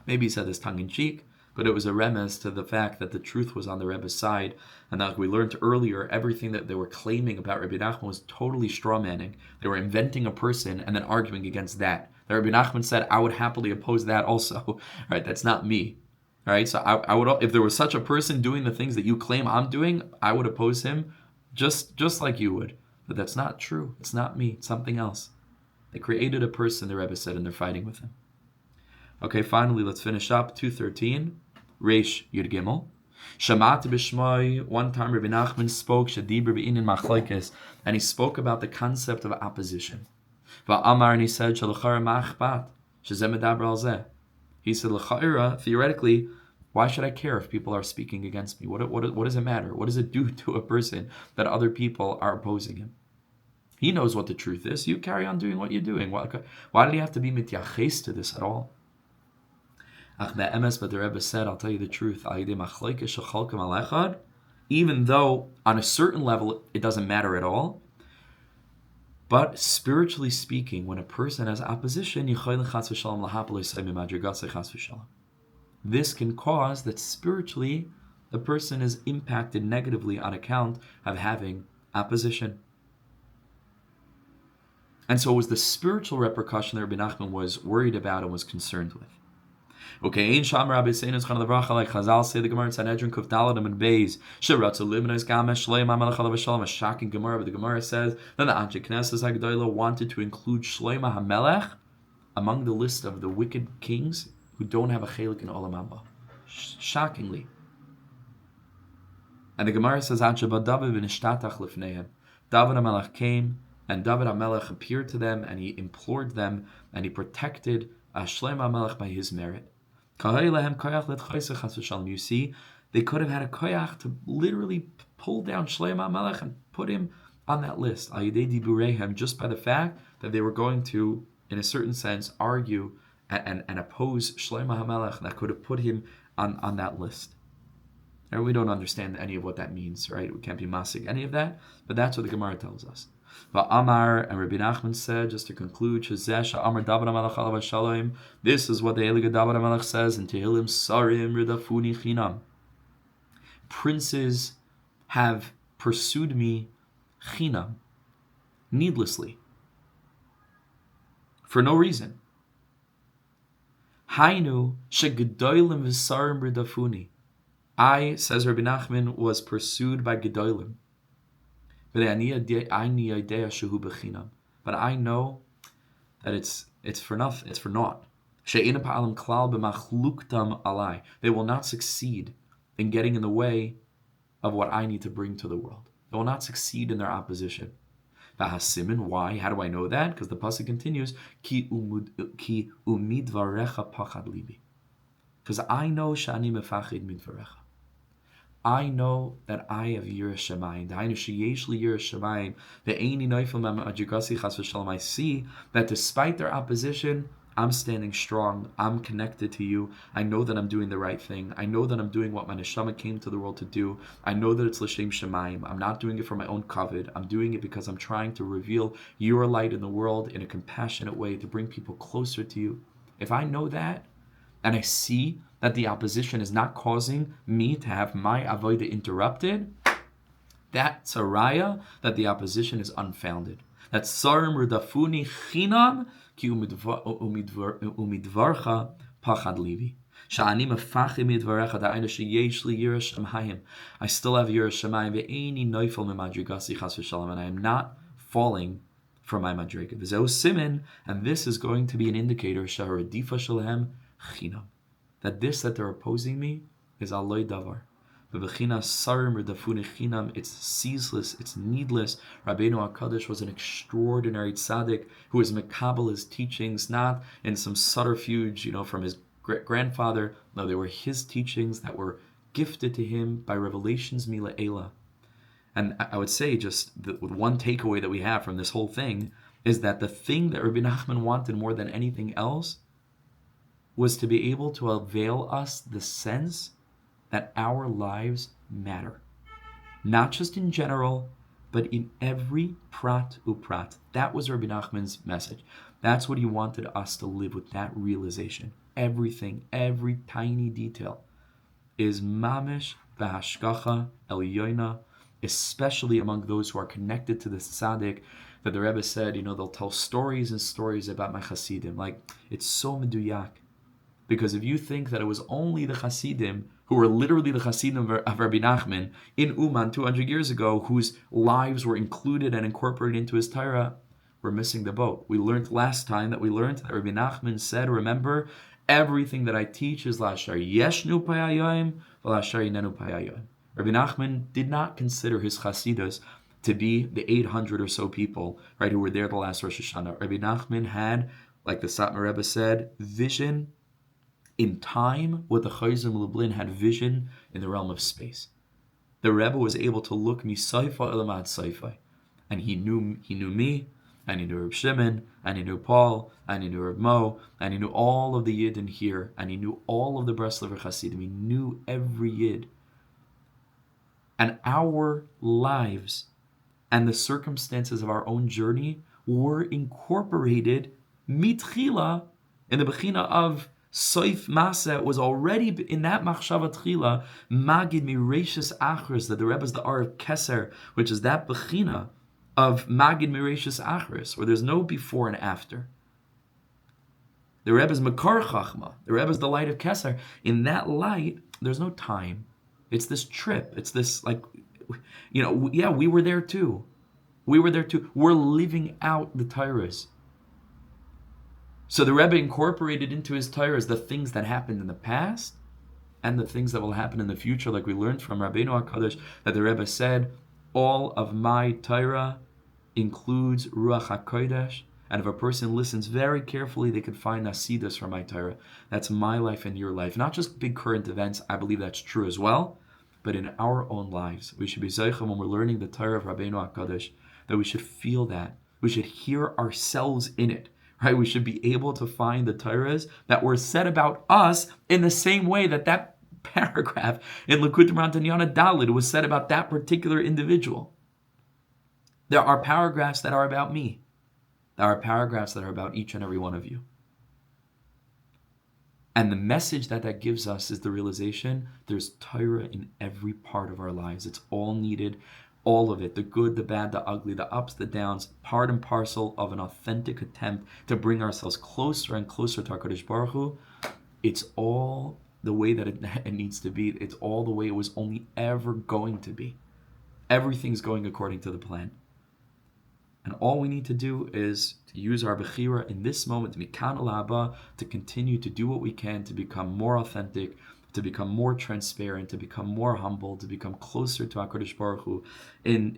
Maybe he said this tongue in cheek, but it was a remez to the fact that the truth was on the Rebbe's side, and that, like we learned earlier, everything that they were claiming about Rebbe Nachman was totally strawmanning. They were inventing a person and then arguing against that. The Rebbe Nachman said, I would happily oppose that also. Right? That's not me. Right? So I would, if there was such a person doing the things that you claim I'm doing, I would oppose him just like you would. But that's not true. It's not me. It's something else. They created a person, the Rebbe said, and they're fighting with him. Okay, finally, let's finish up. 213. Reish Yud Gimel. Shamat b'shmoi. One time Rebbe Nachman spoke shadibur b'inin machlekes, and he spoke about the concept of opposition. Va'amar, and he said shalachara ma'achbat shezeh medaber al zeh. He said l'cha'ira, theoretically, why should I care if people are speaking against me? What does it matter? What does it do to a person that other people are opposing him? He knows what the truth is. You carry on doing what you're doing. Why did he have to be mityaches to this at all? But the Rebbe said, I'll tell you the truth, even though on a certain level it doesn't matter at all, but spiritually speaking, when a person has opposition, this can cause that spiritually the person is impacted negatively on account of having opposition. And so it was the spiritual repercussion that Rebbe Nachman was worried about and was concerned with. Okay, in Sham Rabbi Sein is Chana Levracha, like Chazal say the Gemara in Sanhedrin Kuf Daladam and Beis. Shirat to Limnais Gamesh Shleim HaMelech Alav Shalom. A shocking Gemara, but the Gemara says that the Anshe Knesset Hagdolah wanted to include Shleim HaMelech among the list of the wicked kings who don't have a chelik in Olam Haba. Shockingly. And the Gemara says Anshe David v'nishtatach lifneihem. David HaMelech came, and David HaMelech appeared to them, and he implored them, and he protected Shleim HaMelech by his merit. You see, they could have had a koyach to literally pull down Shleim HaMelech and put him on that list. Just by the fact that they were going to in a certain sense, argue and oppose Shlomo HaMelech that could have put him on that list. And we don't understand any of what that means, right? We can't be masig any of that, but that's what the Gemara tells us. But Amar and Rebbe Nachman said, just to conclude, Amar David HaMelech alav hashalom. This is what the Heilige David HaMelech says in Tehillim, Sarim ridafuni chinam. Princes have pursued me chinam, needlessly, for no reason. Hainu shegedolim v'sarim ridafuni. I, says Rabbi Nachman, was pursued by gedolim. But I know that it's for nothing. It's for naught. They will not succeed in getting in the way of what I need to bring to the world. They will not succeed in their opposition. Why? How do I know that? Because the pasuk continues, Ki umidvarecha pachad libi. Because I know shani mefachid midvarecha. I know that I have yiras shamayim. I see that despite their opposition, I'm standing strong. I'm connected to you. I know that I'm doing the right thing. I know that I'm doing what my neshama came to the world to do. I know that it's l'shem shamayim. I'm not doing it for my own kavod. I'm doing it because I'm trying to reveal your light in the world in a compassionate way to bring people closer to you. If I know that, and I see that the opposition is not causing me to have my avodah interrupted, that's a raya that the opposition is unfounded. That's sarim ridafuni chinam ki umidvarcha pachad livi. Sha'ani mefachim midvarecha da'ayna sheyesh li yiras shamayim. I still have yiras shamayim ve'eini noifel mimadrigasi chas v'shalom, and I am not falling from my madriga. V'zeu simin, and this is going to be an indicator sha'haradifa shalhem chinam. That this that they're opposing me is aloi davar. It's ceaseless, it's needless. Rabbeinu HaKadosh was an extraordinary tzaddik who was mekabel his teachings, not in some subterfuge, from his grandfather. No, they were his teachings that were gifted to him by revelations mila'ela. And I would say just with one takeaway that we have from this whole thing is that the thing that Rebbe Nachman wanted more than anything else was to be able to avail us the sense that our lives matter. Not just in general, but in every prat uprat. That was Rabbi Nachman's message. That's what he wanted us to live with, that realization. Everything, every tiny detail is mamish v'hashgacha elyoina, especially among those who are connected to the tzaddik, that the Rebbe said, they'll tell stories and stories about my chasidim. Like, it's so meduyak. Because if you think that it was only the Hasidim, who were literally the Hasidim of Rabbi Nachman in Uman 200 years ago, whose lives were included and incorporated into his Torah, we're missing the boat. We learned last time that Rabbi Nachman said, remember, everything that I teach is Lashar Yeshnu Payayim, Lashar Yinenu Payayim. Rabbi Nachman did not consider his Hasidus to be the 800 or so people, right, who were there the last Rosh Hashanah. Rabbi Nachman had, like the Satmar Rebbe said, vision in time, what the Chayzim Lublin had vision in the realm of space. The Rebbe was able to look misayfa elamad sayfa, and he knew me, and he knew Reb Shimon, and he knew Paul, and he knew Reb Mo, and he knew all of the Yidden here, and he knew all of the Breslover Hasidim. He knew every Yid. And our lives and the circumstances of our own journey were incorporated mitchila in the bechina of Soif Masa. Was already in that machshava tchila magid mireshis achris, that the Rebbe is the R of Keser, which is that bechina of magid mireshis achris, where there's no before and after. The Rebbe is makar chachma. The Rebbe is the light of Keser. In that light, there's no time. It's this trip. It's this we were there too. We were there too. We're living out the Torahs. So the Rebbe incorporated into his Torahs the things that happened in the past and the things that will happen in the future, like we learned from Rabbeinu HaKadosh, that the Rebbe said, all of my Torah includes Ruach HaKodesh, and if a person listens very carefully, they could find Asidus from my Torah. That's my life and your life. Not just big current events, I believe that's true as well, but in our own lives. We should be Zeicha when we're learning the Torah of Rabbeinu HaKadosh, that we should feel that. We should hear ourselves in it. right? We should be able to find the Torahs that were said about us in the same way that that paragraph in Likutei Moharan Tanyana Daled was said about that particular individual. There are paragraphs that are about me. There are paragraphs that are about each and every one of you. And the message that that gives us is the realization there's Torah in every part of our lives. It's all needed, all of it, the good, the bad, the ugly, the ups, the downs, part and parcel of an authentic attempt to bring ourselves closer and closer to HaKadosh Baruch Hu. It's all the way that it needs to be. It's all the way it was only ever going to be. Everything's going according to the plan. And all we need to do is to use our bechira in this moment, to mikan alaba, to continue to do what we can to become more authentic, to become more transparent, to become more humble, to become closer to HaKadosh Baruch Hu in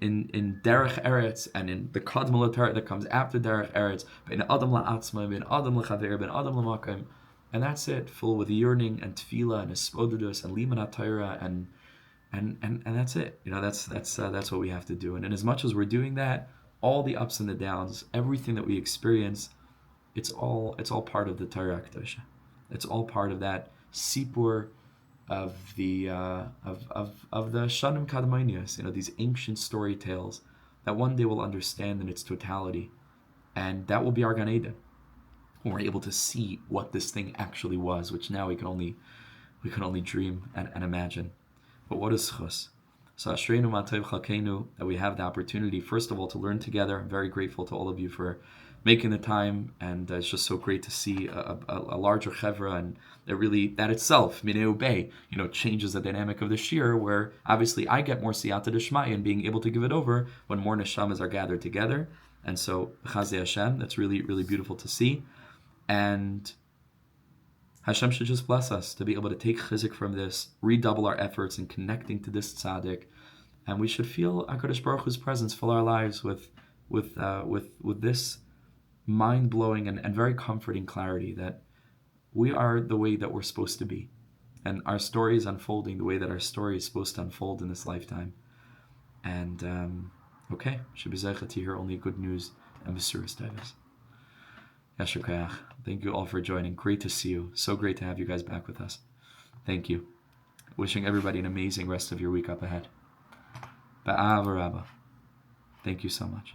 Derech Eretz and in the Kadmul Torah that comes after Derech Eretz, in Adam la'atzma, in Adam l'chaver, in Adam l'makom. And that's it, full with yearning and tefillah and espodidus and limanat Torah and that's it. That's what we have to do. And in as much as we're doing that, all the ups and the downs, everything that we experience, it's all part of the Torah Kedosha. It's all part of that sipur of the Shanim Kadmonius, these ancient story tales that one day we'll understand in its totality, and that will be our Gan Eden, when we're able to see what this thing actually was, which now we can only dream and imagine. But what is Sichos? So Ashreinu Ma'atov Chalkeinu, that we have the opportunity, first of all, to learn together. I'm very grateful to all of you for making the time, and it's just so great to see a larger chevra, and that itself, Mineu Bay, changes the dynamic of the shiur, where obviously I get more siyata d'shmaya in being able to give it over when more neshamas are gathered together. And so, Chazei Hashem, that's really, really beautiful to see. And Hashem should just bless us to be able to take chizik from this, redouble our efforts in connecting to this tzaddik, and we should feel HaKadosh Baruch Hu's presence fill our lives with this mind-blowing and very comforting clarity that we are the way that we're supposed to be, and our story is unfolding the way that our story is supposed to unfold in this lifetime. And should be zeichet to hear only good news and besuras tavis. Yasher Kayach. Thank you all for joining. Great to see you. So great to have you guys back with us. Thank you. Wishing everybody an amazing rest of your week up ahead. Ba'ava Rabba. Thank you so much.